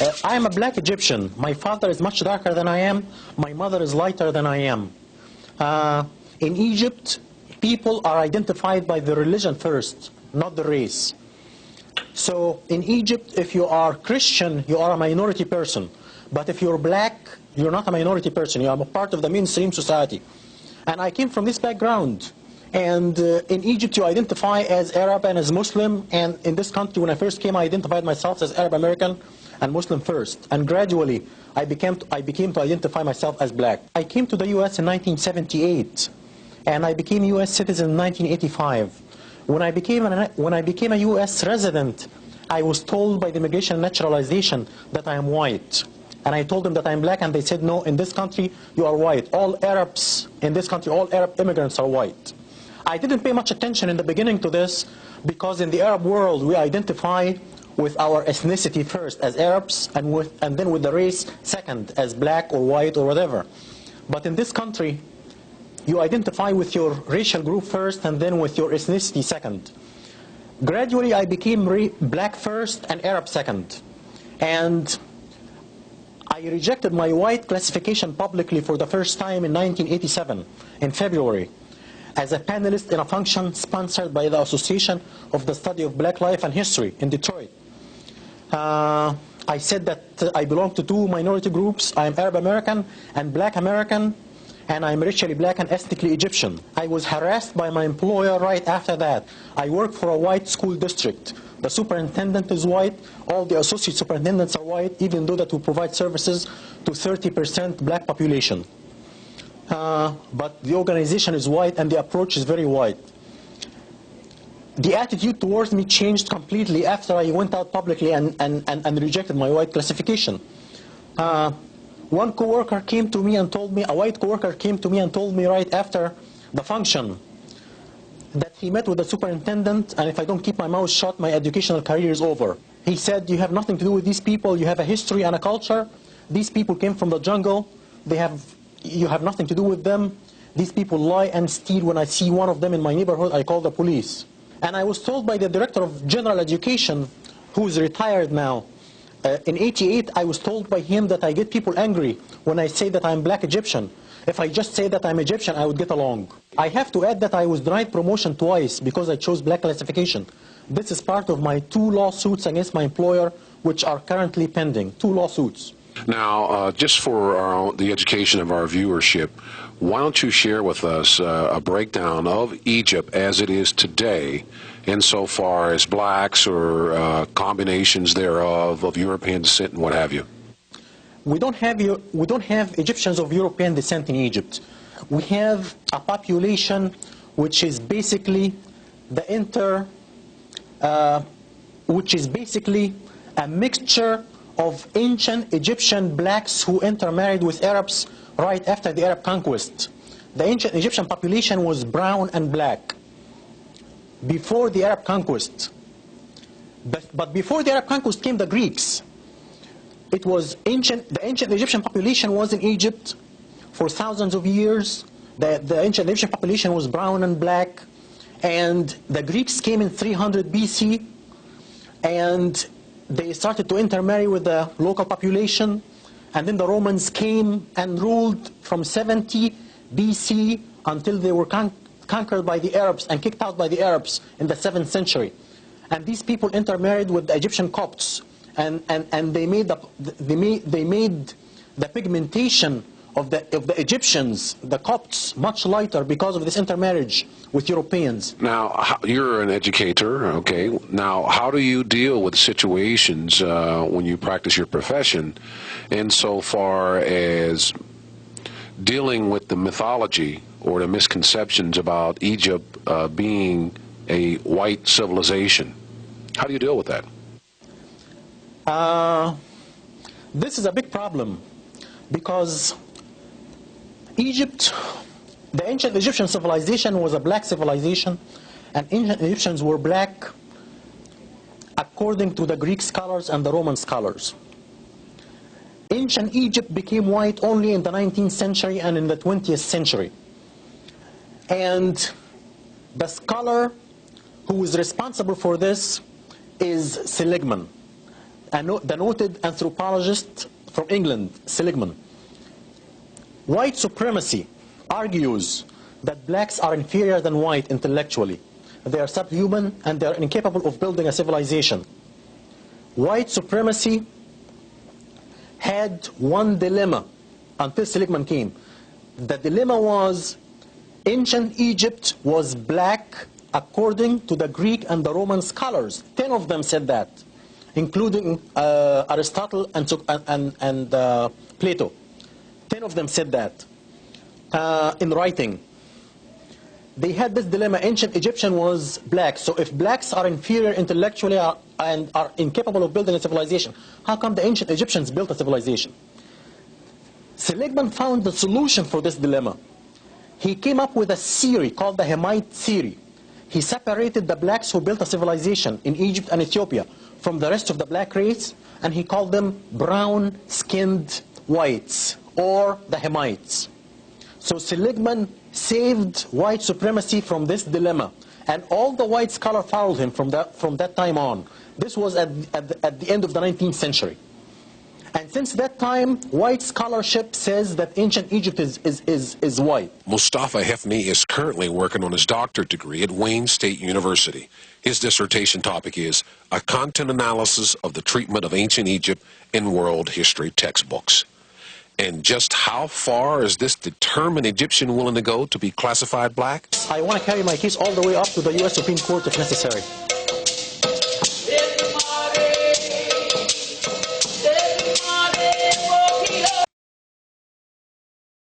I am a black Egyptian. My father is much darker than I am. My mother is lighter than I am. In Egypt, people are identified by the religion first, not the race. So in Egypt, if you are Christian, you are a minority person. But if you're black, you're not a minority person. You are a part of the mainstream society. And I came from this background. And in Egypt, you identify as Arab and as Muslim. And in this country, when I first came, I identified myself as Arab American and Muslim first. And gradually, I became to identify myself as black. I came to the U.S. in 1978. And I became a U.S. citizen in 1985. When I became a U.S. resident, I was told by the Immigration and Naturalization that I am white. And I told them that I'm black, and they said, no, in this country, you are white. All Arabs in this country, all Arab immigrants are white. I didn't pay much attention in the beginning to this, because in the Arab world, we identify with our ethnicity first as Arabs, and then with the race second, as black or white or whatever. But in this country, you identify with your racial group first, and then with your ethnicity second. Gradually, I became black first and Arab second. And I rejected my white classification publicly for the first time in 1987, in February, as a panelist in a function sponsored by the Association of the Study of Black Life and History in Detroit. I said that I belong to two minority groups. I am Arab American and Black American, and I'm racially black and ethnically Egyptian. I was harassed by my employer right after that. I work for a white school district. The superintendent is white. All the associate superintendents are white, even though that we provide services to 30% black population. But the organization is white, and the approach is very white. The attitude towards me changed completely after I went out publicly and rejected my white classification. One coworker came to me and told me, a white coworker came to me and told me right after the function that he met with the superintendent, and if I don't keep my mouth shut, my educational career is over. He said, you have nothing to do with these people, you have a history and a culture. These people came from the jungle, you have nothing to do with them. These people lie and steal. When I see one of them in my neighborhood, I call the police. And I was told by the director of general education, who is retired now, in '88, I was told by him that I get people angry when I say that I'm black Egyptian. If I just say that I'm Egyptian, I would get along. I have to add that I was denied promotion twice because I chose black classification. This is part of my 2 lawsuits against my employer, which are currently pending. 2 lawsuits. Now, just for the education of our viewership, why don't you share with us a breakdown of Egypt as it is today, insofar as blacks or combinations thereof of European descent and what have you? We don't have Egyptians of European descent in Egypt. We have a population which is basically which is basically a mixture of ancient Egyptian blacks who intermarried with Arabs right after the Arab conquest. The ancient Egyptian population was brown and black before the Arab conquest. But before the Arab conquest came the Greeks. It was the ancient Egyptian population was in Egypt for thousands of years. The ancient Egyptian population was brown and black. And the Greeks came in 300 BC. And they started to intermarry with the local population. And then the Romans came and ruled from 70 BC until they were conquered by the Arabs and kicked out by the Arabs in the 7th century. And these people intermarried with the Egyptian Copts. And they made the pigmentation of the Egyptians, the Copts, much lighter because of this intermarriage with Europeans. Now, you're an educator, okay. Now, how do you deal with situations when you practice your profession insofar as dealing with the mythology or the misconceptions about Egypt being a white civilization? How do you deal with that? This is a big problem because Egypt, the ancient Egyptian civilization was a black civilization, and ancient Egyptians were black according to the Greek scholars and the Roman scholars. Ancient Egypt became white only in the 19th century and in the 20th century. And the scholar who is responsible for this is Seligman. the noted anthropologist from England, Seligman. White supremacy argues that blacks are inferior than white intellectually. They are subhuman and they are incapable of building a civilization. White supremacy had one dilemma until Seligman came. The dilemma was ancient Egypt was black according to the Greek and the Roman scholars. 10 of them said that, including Aristotle and Plato. 10 of them said that in writing. They had this dilemma. Ancient Egyptian was black. So if blacks are inferior intellectually and are incapable of building a civilization, how come the ancient Egyptians built a civilization? Seligman found the solution for this dilemma. He came up with a theory called the Hamite theory. He separated the blacks who built a civilization in Egypt and Ethiopia from the rest of the black race, and he called them brown-skinned whites, or the Hamites. So Seligman saved white supremacy from this dilemma, and all the white scholars followed him from that time on. This was at the end of the 19th century. And since that time, white scholarship says that ancient Egypt is white. Mustafa Hefni is currently working on his doctorate degree at Wayne State University. His dissertation topic is a content analysis of the treatment of ancient Egypt in world history textbooks. And just how far is this determined Egyptian willing to go to be classified black? I want to carry my case all the way up to the U.S. Supreme Court if necessary.